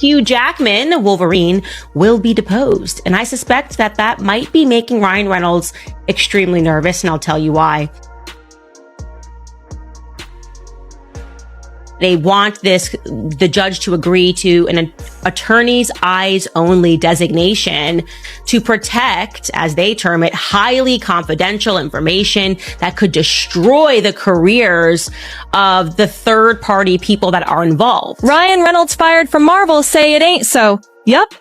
Hugh Jackman, Wolverine, will be deposed, and I suspect that might be making Ryan Reynolds extremely nervous, and I'll tell you why. They want the judge to agree to an attorney's eyes only designation to protect, as they term it, highly confidential information that could destroy the careers of the third party people that are involved. Ryan Reynolds fired from Marvel say it ain't so. Yup.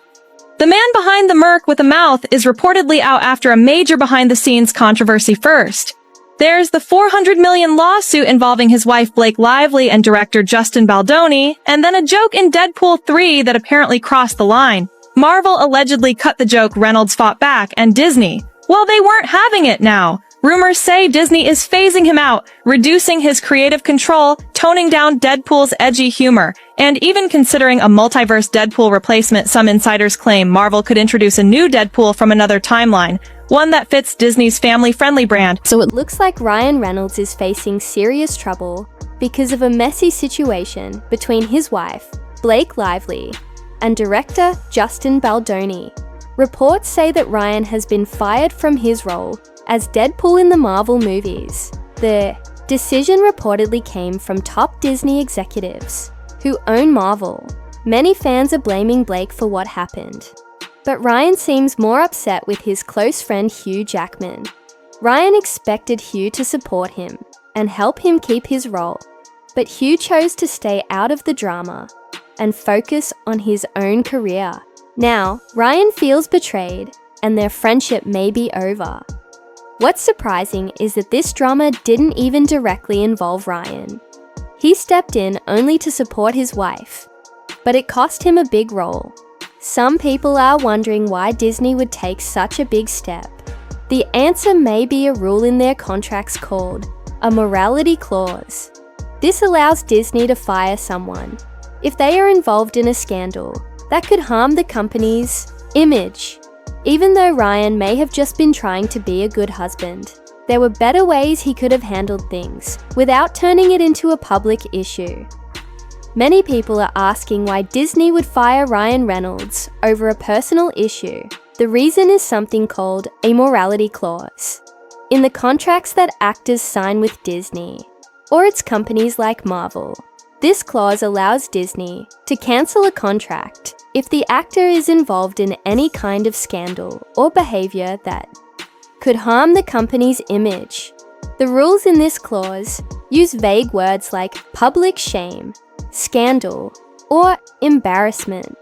The man behind the Merc with a mouth is reportedly out after a major behind the scenes controversy first. There's the $400 million lawsuit involving his wife Blake Lively and director Justin Baldoni, and then a joke in Deadpool 3 that apparently crossed the line. Marvel allegedly cut the joke, Reynolds fought back, and Disney, well, they weren't having it now. Rumors say Disney is phasing him out, reducing his creative control, toning down Deadpool's edgy humor, and even considering a multiverse Deadpool replacement. Some insiders claim Marvel could introduce a new Deadpool from another timeline, one that fits Disney's family-friendly brand. So it looks like Ryan Reynolds is facing serious trouble because of a messy situation between his wife, Blake Lively, and director Justin Baldoni. Reports say that Ryan has been fired from his role as Deadpool in the Marvel movies. The decision reportedly came from top Disney executives who own Marvel. Many fans are blaming Blake for what happened, but Ryan seems more upset with his close friend Hugh Jackman. Ryan expected Hugh to support him and help him keep his role, but Hugh chose to stay out of the drama and focus on his own career. Now, Ryan feels betrayed and their friendship may be over. What's surprising is that this drama didn't even directly involve Ryan. He stepped in only to support his wife, but it cost him a big role. Some people are wondering why Disney would take such a big step. The answer may be a rule in their contracts called a morality clause. This allows Disney to fire someone if they are involved in a scandal that could harm the company's image. Even though Ryan may have just been trying to be a good husband, there were better ways he could have handled things without turning it into a public issue. Many people are asking why Disney would fire Ryan Reynolds over a personal issue. The reason is something called a morality clause in the contracts that actors sign with Disney or its companies like Marvel. This clause allows Disney to cancel a contract if the actor is involved in any kind of scandal or behavior that could harm the company's image. The rules in this clause use vague words like public shame, scandal, or embarrassment,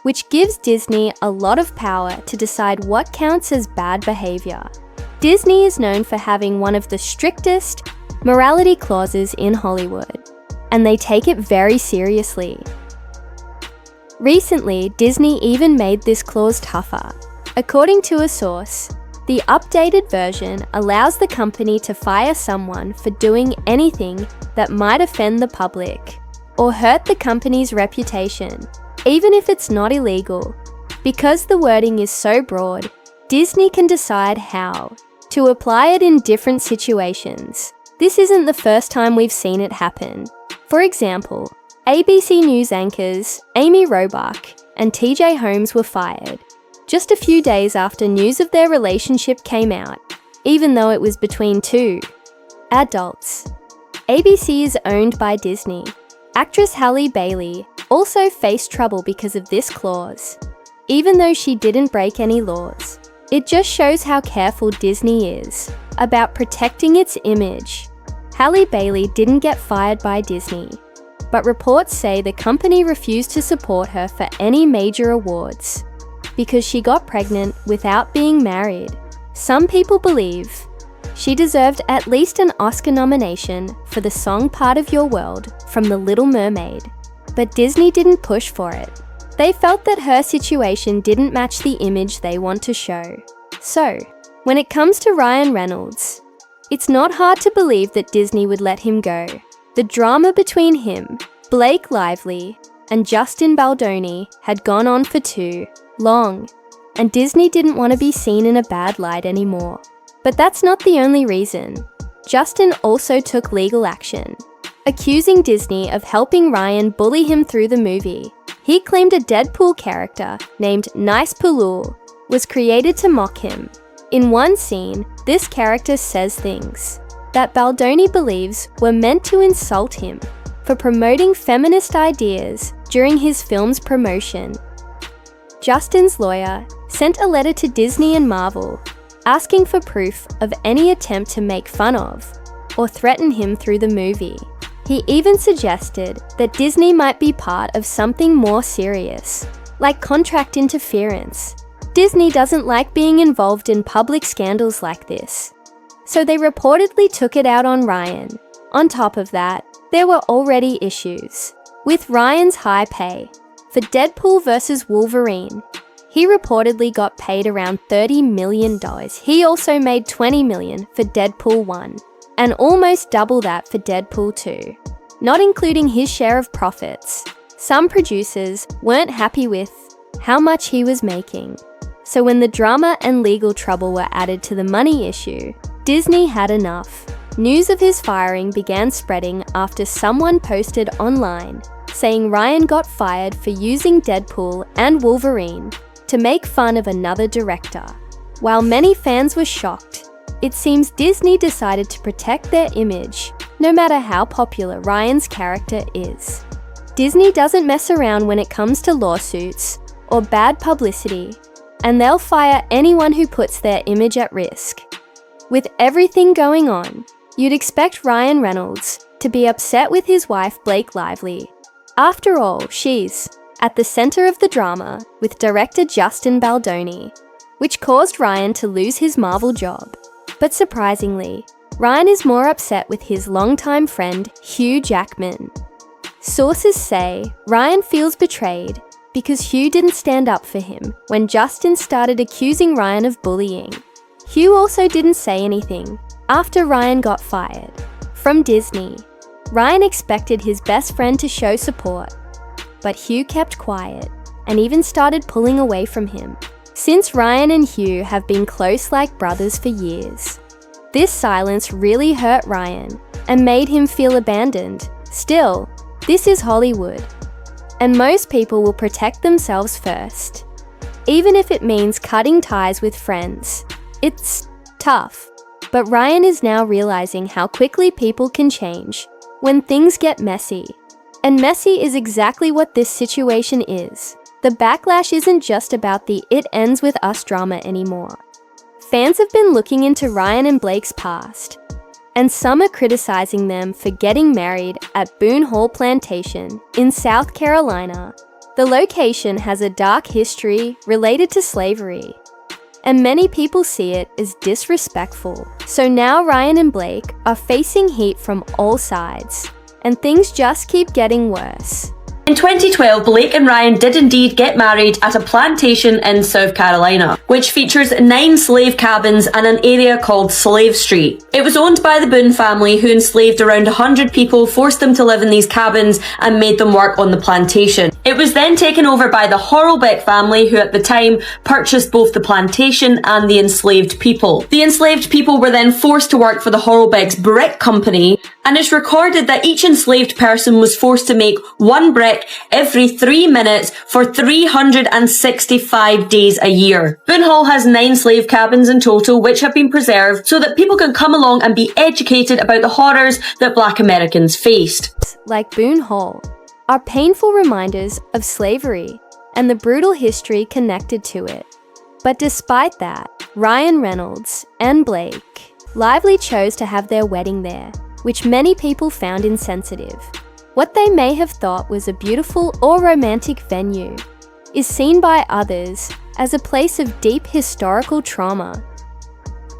which gives Disney a lot of power to decide what counts as bad behavior. Disney is known for having one of the strictest morality clauses in Hollywood, and they take it very seriously. Recently, Disney even made this clause tougher. According to a source, the updated version allows the company to fire someone for doing anything that might offend the public or hurt the company's reputation, even if it's not illegal. Because the wording is so broad, Disney can decide how to apply it in different situations. This isn't the first time we've seen it happen. For example, ABC News anchors Amy Robach and TJ Holmes were fired just a few days after news of their relationship came out, even though it was between two adults. ABC is owned by Disney. Actress Halle Bailey also faced trouble because of this clause, even though she didn't break any laws. It just shows how careful Disney is about protecting its image. Halle Bailey didn't get fired by Disney, but reports say the company refused to support her for any major awards because she got pregnant without being married. Some people believe she deserved at least an Oscar nomination for the song Part of Your World from The Little Mermaid, but Disney didn't push for it. They felt that her situation didn't match the image they want to show. So, when it comes to Ryan Reynolds, it's not hard to believe that Disney would let him go. The drama between him, Blake Lively, and Justin Baldoni had gone on for too long, and Disney didn't want to be seen in a bad light anymore. But that's not the only reason. Justin also took legal action, accusing Disney of helping Ryan bully him through the movie. He claimed a Deadpool character named Nice Pulul was created to mock him. In one scene, this character says things that Baldoni believes were meant to insult him for promoting feminist ideas during his film's promotion. Justin's lawyer sent a letter to Disney and Marvel asking for proof of any attempt to make fun of or threaten him through the movie. He even suggested that Disney might be part of something more serious, like contract interference. Disney doesn't like being involved in public scandals like this, so they reportedly took it out on Ryan. On top of that, there were already issues with Ryan's high pay. For Deadpool vs. Wolverine, he reportedly got paid around $30 million. He also made $20 million for Deadpool 1, and almost double that for Deadpool 2, not including his share of profits. Some producers weren't happy with how much he was making, so when the drama and legal trouble were added to the money issue, Disney had enough. News of his firing began spreading after someone posted online saying Ryan got fired for using Deadpool and Wolverine to make fun of another director. While many fans were shocked, it seems Disney decided to protect their image, no matter how popular Ryan's character is. Disney doesn't mess around when it comes to lawsuits or bad publicity, and they'll fire anyone who puts their image at risk. With everything going on, you'd expect Ryan Reynolds to be upset with his wife Blake Lively. After all, she's at the center of the drama with director Justin Baldoni, which caused Ryan to lose his Marvel job. But surprisingly, Ryan is more upset with his longtime friend Hugh Jackman. Sources say Ryan feels betrayed because Hugh didn't stand up for him when Justin started accusing Ryan of bullying. Hugh also didn't say anything after Ryan got fired. From Disney, Ryan expected his best friend to show support, but Hugh kept quiet and even started pulling away from him. Since Ryan and Hugh have been close like brothers for years, this silence really hurt Ryan and made him feel abandoned. Still, this is Hollywood, and most people will protect themselves first, even if it means cutting ties with friends. It's tough, but Ryan is now realizing how quickly people can change when things get messy. And messy is exactly what this situation is. The backlash isn't just about the "it ends with us" drama anymore. Fans have been looking into Ryan and Blake's past, and some are criticizing them for getting married at Boone Hall Plantation in South Carolina. The location has a dark history related to slavery, and many people see it as disrespectful. So now Ryan and Blake are facing heat from all sides, and things just keep getting worse. In 2012, Blake and Ryan did indeed get married at a plantation in South Carolina, which features 9 slave cabins and an area called Slave Street. It was owned by the Boone family, who enslaved around 100 people, forced them to live in these cabins, and made them work on the plantation. It was then taken over by the Horlbeck family, who at the time purchased both the plantation and the enslaved people. The enslaved people were then forced to work for the Horlbeck's brick company, and it's recorded that each enslaved person was forced to make 1 brick every 3 minutes for 365 days a year. Boone Hall has 9 slave cabins in total, which have been preserved so that people can come along and be educated about the horrors that Black Americans faced. Like Boone Hall are painful reminders of slavery and the brutal history connected to it. But despite that, Ryan Reynolds and Blake Lively chose to have their wedding there, which many people found insensitive. What they may have thought was a beautiful or romantic venue is seen by others as a place of deep historical trauma.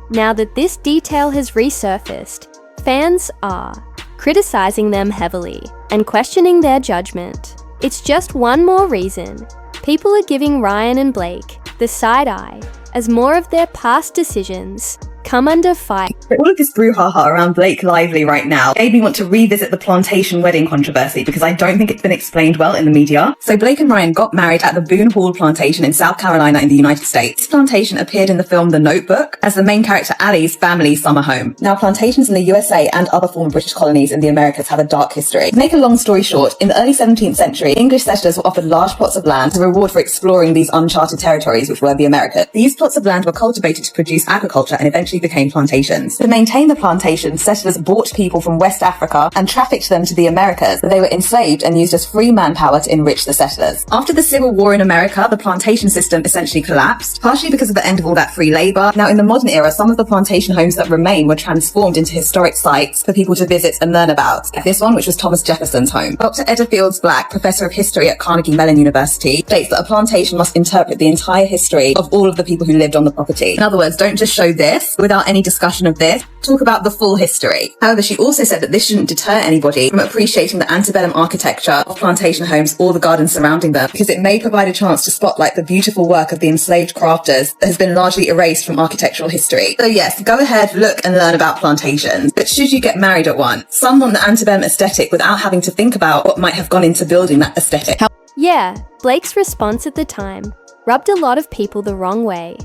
Now that this detail has resurfaced, fans are criticizing them heavily and questioning their judgment. It's just one more reason people are giving Ryan and Blake the side eye as more of their past decisions come under fire. All of this brouhaha around Blake Lively right now made me want to revisit the plantation wedding controversy because I don't think it's been explained well in the media. So Blake and Ryan got married at the Boone Hall plantation in South Carolina in the United States. This plantation appeared in the film The Notebook as the main character Allie's family summer home. Now, plantations in the USA and other former British colonies in the Americas have a dark history. To make a long story short, in the early 17th century, English settlers were offered large plots of land as a reward for exploring these uncharted territories, which were the Americas. These plots of land were cultivated to produce agriculture and eventually became plantations. To maintain the plantations, settlers bought people from West Africa and trafficked them to the Americas. They were enslaved and used as free manpower to enrich the settlers. After the Civil War in America, the plantation system essentially collapsed, partially because of the end of all that free labor. Now, in the modern era, some of the plantation homes that remain were transformed into historic sites for people to visit and learn about. Like this one, which was Thomas Jefferson's home. Dr. Etta Fields Black, professor of history at Carnegie Mellon University, states that a plantation must interpret the entire history of all of the people who lived on the property. In other words, don't just show this without any discussion of this. Talk about the full history. However, she also said that this shouldn't deter anybody from appreciating the antebellum architecture of plantation homes or the gardens surrounding them, because it may provide a chance to spotlight the beautiful work of the enslaved crafters that has been largely erased from architectural history. So yes, go ahead, look and learn about plantations. But should you get married at one? Some want the antebellum aesthetic without having to think about what might have gone into building that aesthetic. Yeah, Blake's response at the time rubbed a lot of people the wrong way.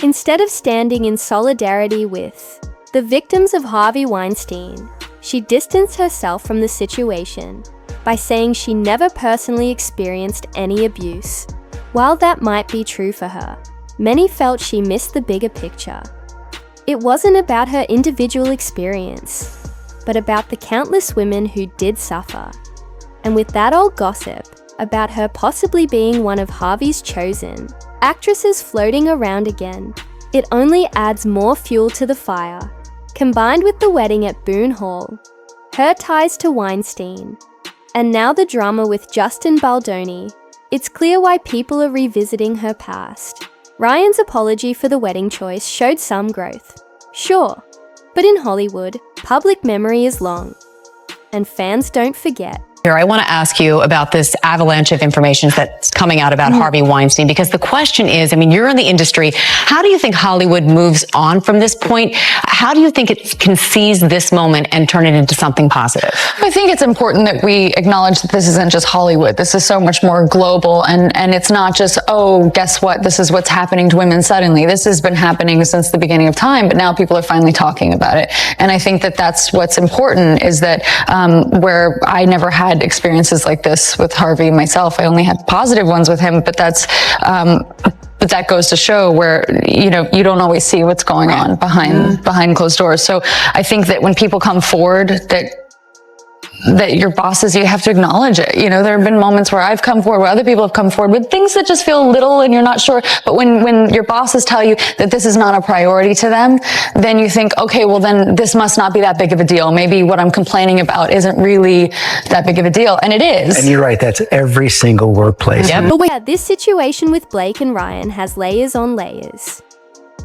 Instead of standing in solidarity with the victims of Harvey Weinstein, she distanced herself from the situation by saying she never personally experienced any abuse. While that might be true for her, many felt she missed the bigger picture. It wasn't about her individual experience, but about the countless women who did suffer. And with that old gossip about her possibly being one of Harvey's chosen actresses floating around again, it only adds more fuel to the fire. Combined with the wedding at Boone Hall, her ties to Weinstein, and now the drama with Justin Baldoni, it's clear why people are revisiting her past. Ryan's apology for the wedding choice showed some growth, sure, but in Hollywood, public memory is long, and fans don't forget. I want to ask you about this avalanche of information that's coming out about Harvey Weinstein, because the question is, I mean, you're in the industry. How do you think Hollywood moves on from this point? How do you think it can seize this moment and turn it into something positive? I think it's important that we acknowledge that this isn't just Hollywood. This is so much more global, and it's not just, oh, guess what? This is what's happening to women suddenly. This has been happening since the beginning of time, but now people are finally talking about it. And I think that that's what's important, is that where I never had experiences like this with Harvey myself. I only had positive ones with him, but but that goes to show where, you know, you don't always see what's going on behind closed doors. So I think that when people come forward, that your bosses, you have to acknowledge it. You know, there have been moments where I've come forward, where other people have come forward with things that just feel little and you're not sure. But when your bosses tell you that this is not a priority to them, then you think, okay, well then this must not be that big of a deal. Maybe what I'm complaining about isn't really that big of a deal. And it is. And you're right. That's every single workplace. Yep. But wait, this situation with Blake and Ryan has layers on layers.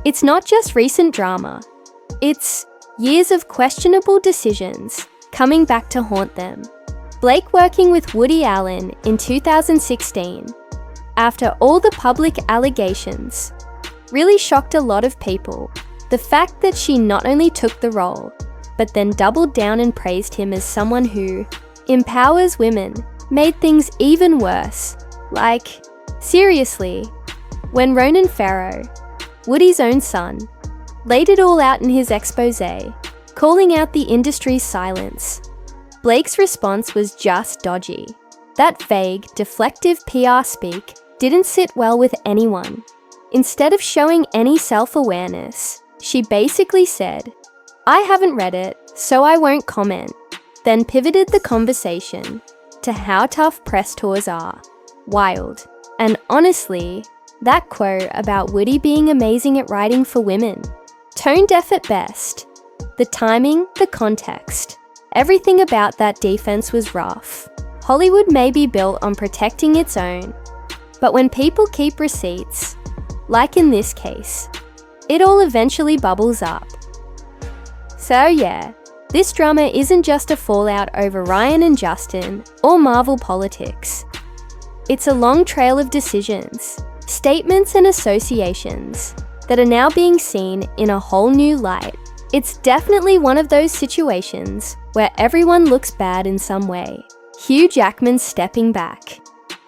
It's not just recent drama. It's years of questionable decisions coming back to haunt them. Blake working with Woody Allen in 2016, after all the public allegations, really shocked a lot of people. The fact that she not only took the role, but then doubled down and praised him as someone who empowers women, made things even worse. Like, seriously, when Ronan Farrow, Woody's own son, laid it all out in his exposé, calling out the industry's silence, Blake's response was just dodgy. That vague, deflective PR speak didn't sit well with anyone. Instead of showing any self-awareness, she basically said, "I haven't read it, so I won't comment," then pivoted the conversation to how tough press tours are. Wild. And honestly, that quote about Woody being amazing at writing for women, tone deaf at best. The timing, the context, everything about that defense was rough. Hollywood may be built on protecting its own, but when people keep receipts, like in this case, it all eventually bubbles up. So yeah, this drama isn't just a fallout over Ryan and Justin or Marvel politics. It's a long trail of decisions, statements and associations that are now being seen in a whole new light. It's definitely one of those situations where everyone looks bad in some way. Hugh Jackman stepping back.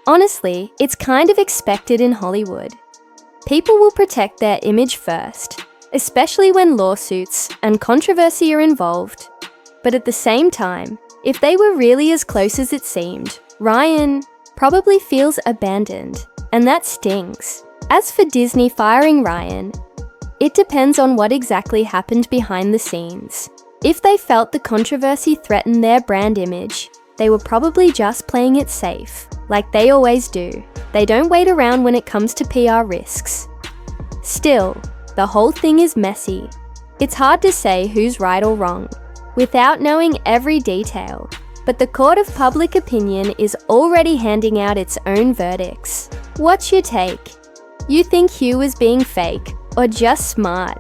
Honestly, it's kind of expected in Hollywood. People will protect their image first, especially when lawsuits and controversy are involved. But at the same time, if they were really as close as it seemed, Ryan probably feels abandoned, and that stings. As for Disney firing Ryan, it depends on what exactly happened behind the scenes. If they felt the controversy threatened their brand image, they were probably just playing it safe, like they always do. They don't wait around when it comes to PR risks. Still, the whole thing is messy. It's hard to say who's right or wrong, without knowing every detail, but the court of public opinion is already handing out its own verdicts. What's your take? You think Hugh was being fake, or just smart?